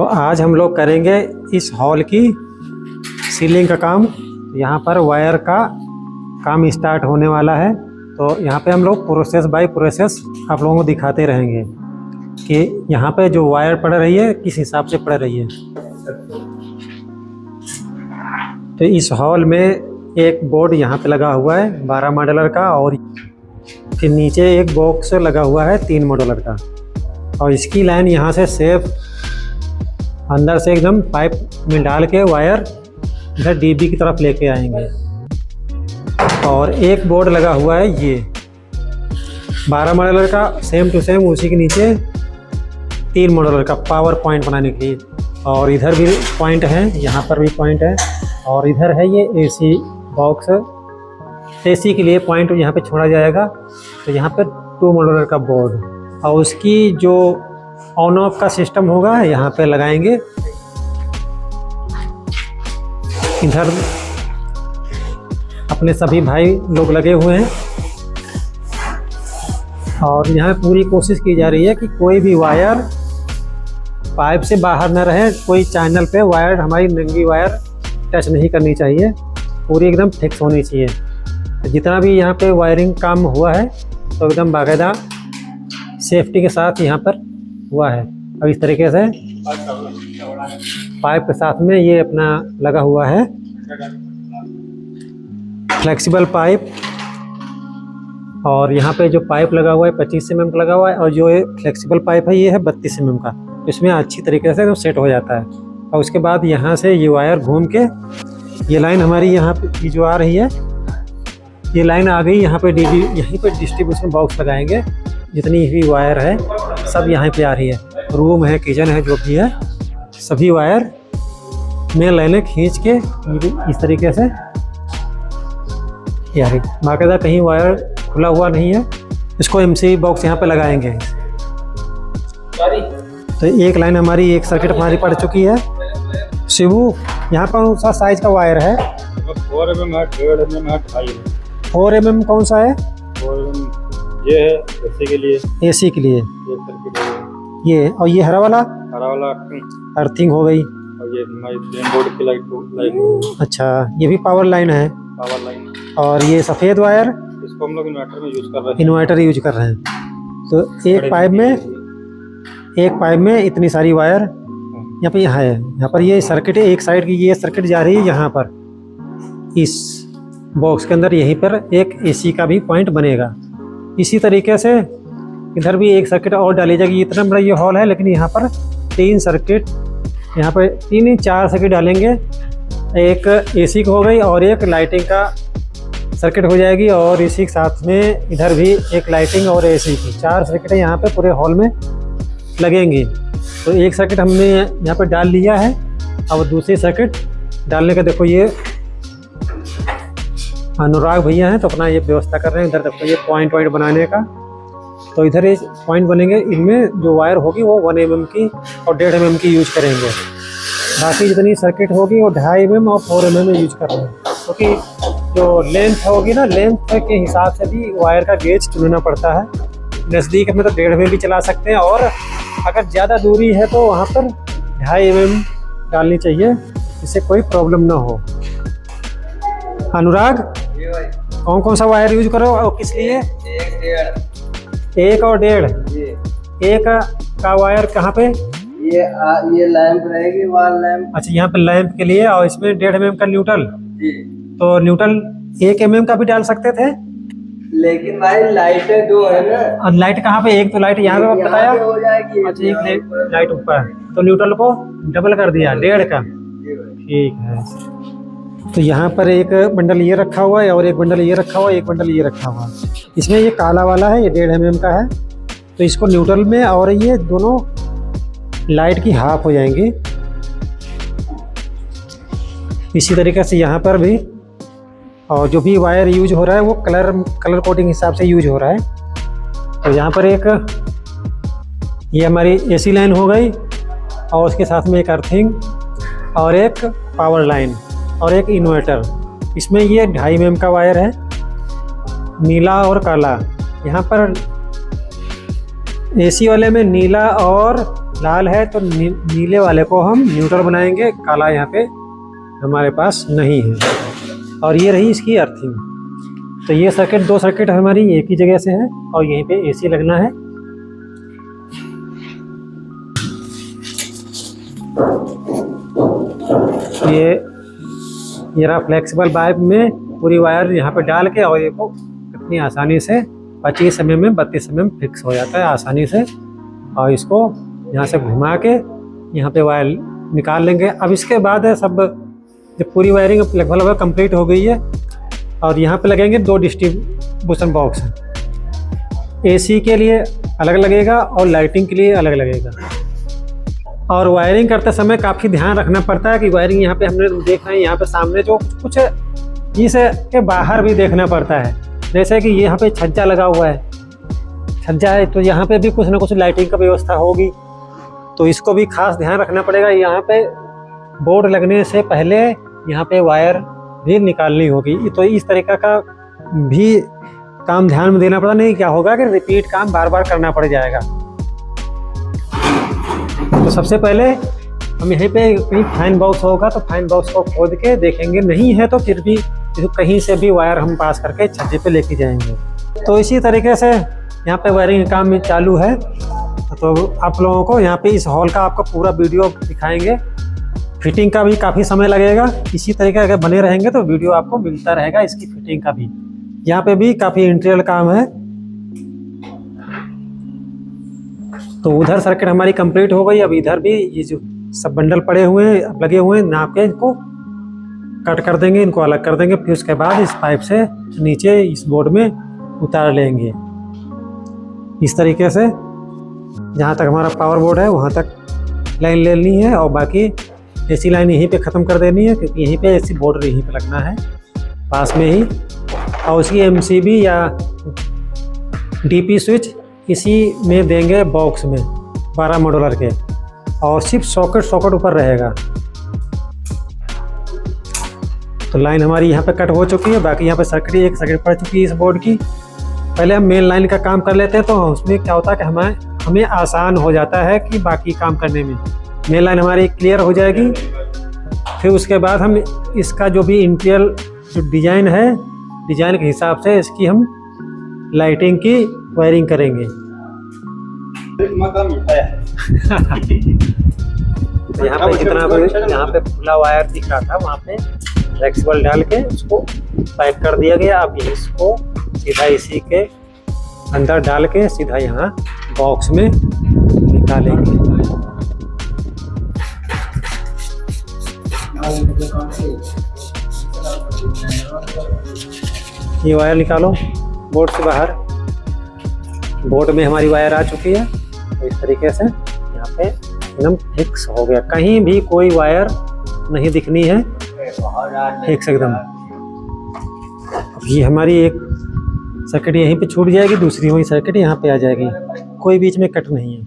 तो आज हम लोग करेंगे इस हॉल की सीलिंग का काम। यहाँ पर वायर का काम स्टार्ट होने वाला है, तो यहाँ पे हम लोग प्रोसेस बाय प्रोसेस आप लोगों को दिखाते रहेंगे कि यहाँ पे जो वायर पड़ रही है किस हिसाब से पड़ रही है। तो इस हॉल में एक बोर्ड यहाँ पे लगा हुआ है 12 मॉडलर का, और फिर नीचे एक बॉक्स लगा हुआ है 3 मॉडलर का, और इसकी लाइन यहाँ से सेफ अंदर से एकदम पाइप में डाल के वायर इधर डीबी की तरफ लेके आएंगे। और एक बोर्ड लगा हुआ है ये 12 मॉडलर का, सेम टू सेम उसी के नीचे 3 मॉडलर का पावर पॉइंट बनाने के लिए। और इधर भी पॉइंट है, यहाँ पर भी पॉइंट है, और इधर है ये एसी बॉक्स। एसी के लिए पॉइंट यहाँ पे छोड़ा जाएगा। तो यहाँ पर 2 मॉडलर का बोर्ड, और उसकी जो ऑन ऑफ का सिस्टम होगा यहाँ पे लगाएंगे। इधर अपने सभी भाई लोग लगे हुए हैं, और यहाँ पूरी कोशिश की जा रही है कि कोई भी वायर पाइप से बाहर न रहे। कोई चैनल पे वायर, हमारी नंगी वायर टच नहीं करनी चाहिए, पूरी एकदम फिक्स होनी चाहिए। तो जितना भी यहाँ पे वायरिंग काम हुआ है तो एकदम बाकायदा सेफ्टी के साथ यहाँ पर हुआ है। अब इस तरीके से पाइप के साथ में ये अपना लगा हुआ है फ्लेक्सिबल पाइप, और यहाँ पे जो पाइप लगा हुआ है 25 mm का लगा हुआ है, और जो ये फ्लेक्सिबल पाइप है ये है 32 mm का। इसमें अच्छी तरीके से सेट हो जाता है। और उसके बाद यहाँ से ये वायर घूम के ये लाइन हमारी यहाँ पे जो आ रही है, ये लाइन आ गई यहाँ पे डीबी, यहीं पे डिस्ट्रीब्यूशन बॉक्स लगाएंगे। जितनी भी वायर है सब यहाँ पे आ रही है, रूम है, किचन है, जो भी है सभी वायर में लाइनें खींच के इस तरीके से यार बाकायदा कहीं वायर खुला हुआ नहीं है। इसको एमसी बॉक्स यहाँ पे लगाएंगे। तो एक लाइन हमारी, एक सर्किट हमारी पड़ चुकी है। शिवू, यहाँ पर कौन सा साइज का वायर है? 4 mm है, 1.5 mm है, 2.5 mm। 4 mm कौन सा है? 4 mm ये है एसी के लिए। एसी के लिए एक सर्किट है ये, और ये हरा वाला अर्थिंग हो गई, और ये हमारी मेन बोर्ड की लाइट। अच्छा, ये भी पावर लाइन है, पावर लाइन। और ये सफ़ेद वायर इसको हम लोग इन्वर्टर में यूज कर रहे हैं। इन्वर्टर यूज कर रहे हैं। तो एक पाइप में इतनी सारी वायर यहाँ पे है। यहाँ पर ये सर्किट है, एक साइड की ये सर्किट जा रही है यहाँ पर इस बॉक्स के अंदर। यहीं पर एक एसी का भी पॉइंट बनेगा। इसी तरीके से इधर भी एक सर्किट और डाली जाएगी। इतना बड़ा ये हॉल है, लेकिन यहाँ पर 3 सर्किट, यहाँ पर 4 सर्किट डालेंगे। एक एसी की हो गई, और एक लाइटिंग का सर्किट हो जाएगी, और इसी के साथ में इधर भी एक लाइटिंग और एसी की 4 सर्किटें यहाँ पे पूरे हॉल में लगेंगी। तो एक सर्किट हमने यहाँ पे डाल लिया है, और दूसरी सर्किट डालने का देखो ये अनुराग भैया हैं, तो अपना ये व्यवस्था कर रहे हैं। इधर देखो ये पॉइंट बनाने का, तो इधर ये पॉइंट बनेंगे। इनमें जो वायर होगी वो 1 mm की और 1.5 mm की यूज करेंगे। बाकी जितनी सर्किट होगी वो 2.5 mm और 4 mm में यूज कर रहे हैं, क्योंकि जो लेंथ होगी ना, लेंथ के हिसाब से भी वायर का गेज चुनना पड़ता है। नज़दीक में तो 1.5 में भी चला सकते हैं, और अगर ज़्यादा दूरी है तो वहाँ पर 2.5 mm डालनी चाहिए, जिससे कोई प्रॉब्लम ना हो। अनुराग, कौन सा वायर यूज करो और किस लिए? 1 और 1.5। एक का वायर कहाँ पे? ये लैंप रहेगी, वॉल लैंप। अच्छा, यहाँ पे लैंप के लिए, और इसमें 1.5 mm का न्यूट्रल। तो न्यूट्रल 1 mm का भी डाल सकते थे, लेकिन भाई लाइटें 2 है ना। और लाइट कहाँ पे? एक तो लाइट यहाँ पे बताया। हो जाएगी। अच्छा, एक लाइट ऊपर, तो न्यूट्रल को डबल कर दिया 1.5 का। ठीक है। तो यहाँ पर एक बंडल ये रखा हुआ है, और एक बंडल ये रखा हुआ है, एक बंडल ये रखा हुआ है। इसमें ये काला वाला है, ये 1.5 mm का है, तो इसको न्यूट्रल में, और ये दोनों लाइट की हाफ हो जाएंगी। इसी तरीके से यहाँ पर भी, और जो भी वायर यूज हो रहा है वो कलर कोडिंग हिसाब से यूज हो रहा है। तो यहाँ पर एक ये हमारी एसी लाइन हो गई, और उसके साथ में एक अर्थिंग, और एक पावर लाइन, और एक इन्वर्टर। इसमें ये 2.5 mm का वायर है, नीला और काला। यहाँ पर एसी वाले में नीला और लाल है तो नीले वाले को हम न्यूट्रल बनाएंगे, काला यहाँ पे हमारे पास नहीं है। और ये रही इसकी अर्थिंग। तो ये सर्किट, 2 सर्किट हमारी एक ही जगह से है और यहीं पे एसी लगना है। ये रहा फ्लेक्सिबल पाइप में पूरी वायर यहाँ पे डाल के, और ये को कितनी आसानी से 25 mm 32 mm फिक्स हो जाता है आसानी से। और इसको यहाँ से घुमा के यहाँ पे वायर निकाल लेंगे। अब इसके बाद है सब, जब पूरी वायरिंग लगभग कंप्लीट हो गई है, और यहाँ पे लगेंगे 2 डिस्ट्रीब्यूशन बॉक्स। एसी के लिए अलग लगेगा और लाइटिंग के लिए अलग लगेगा। और वायरिंग करते समय काफ़ी ध्यान रखना पड़ता है कि वायरिंग यहाँ पे हमने देख रहे हैं, यहाँ पे सामने जो कुछ इसके बाहर भी देखना पड़ता है। जैसे कि यहाँ पे छज्जा लगा हुआ है, छज्जा है तो यहाँ पे भी कुछ ना कुछ लाइटिंग का व्यवस्था होगी, तो इसको भी खास ध्यान रखना पड़ेगा। यहाँ पे बोर्ड लगने से पहले यहाँ पे वायर भी निकालनी होगी। तो इस तरीका का भी काम ध्यान में देना पड़ा, नहीं क्या होगा कि रिपीट काम बार बार करना पड़ जाएगा। तो सबसे पहले हम यहीं पे कहीं फाइन बॉक्स होगा तो फाइन बॉक्स को खोद के देखेंगे, नहीं है तो फिर भी कहीं से भी वायर हम पास करके छज्जे पे लेके जाएंगे। तो इसी तरीके से यहाँ पे वायरिंग काम में चालू है। तो आप लोगों को यहाँ पे इस हॉल का आपको पूरा वीडियो दिखाएंगे। फिटिंग का भी काफ़ी समय लगेगा, इसी तरीके अगर बने रहेंगे तो वीडियो आपको मिलता रहेगा इसकी फिटिंग का भी। यहाँ पे भी काफ़ी इंटीरियर काम है। तो उधर सर्किट हमारी कंप्लीट हो गई। अब इधर भी ये जो सब बंडल पड़े हुए हैं, लगे हुए हैं, नाप के इनको कट कर देंगे, इनको अलग कर देंगे। फिर उसके बाद इस पाइप से नीचे इस बोर्ड में उतार लेंगे। इस तरीके से जहाँ तक हमारा पावर बोर्ड है वहाँ तक लाइन लेनी है, और बाकी एसी लाइन यहीं पे ख़त्म कर देनी है, क्योंकि यहीं पे एसी बोर्ड यहीं पे लगना है पास में ही। और उसकी एमसीबी या डीपी स्विच इसी में देंगे बॉक्स में 12 मॉड्यूलर के, और सिर्फ सॉकेट ऊपर रहेगा। तो लाइन हमारी यहाँ पे कट हो चुकी है। बाकी यहाँ पे एक सर्किट पड़ चुकी है इस बोर्ड की। पहले हम मेन लाइन का काम कर लेते हैं, तो उसमें क्या होता है कि हमें आसान हो जाता है कि बाकी काम करने में। मेन लाइन हमारी क्लियर हो जाएगी। फिर उसके बाद हम इसका जो भी इंटीरियर जो डिज़ाइन है, डिज़ाइन के हिसाब से इसकी हम लाइटिंग की वायरिंग करेंगे। तो यहाँ पे जितना भी यहाँ पे खुला वायर दिख रहा था वहाँ पे फ्लेक्सिबल डाल के उसको पैक कर दिया गया। अब इसको सीधा इसी के अंदर डाल के सीधा यहाँ बॉक्स में निकालेंगे। ये वायर निकालो बोर्ड से बाहर। बोर्ड में हमारी वायर आ चुकी है। तो इस तरीके से यहाँ पे एकदम फिक्स हो गया, कहीं भी कोई वायर नहीं दिखनी है, फिक्स एकदम। अब ये हमारी एक सर्किट यहीं पे छूट जाएगी, दूसरी वही सर्किट यहाँ पे आ जाएगी, कोई बीच में कट नहीं है।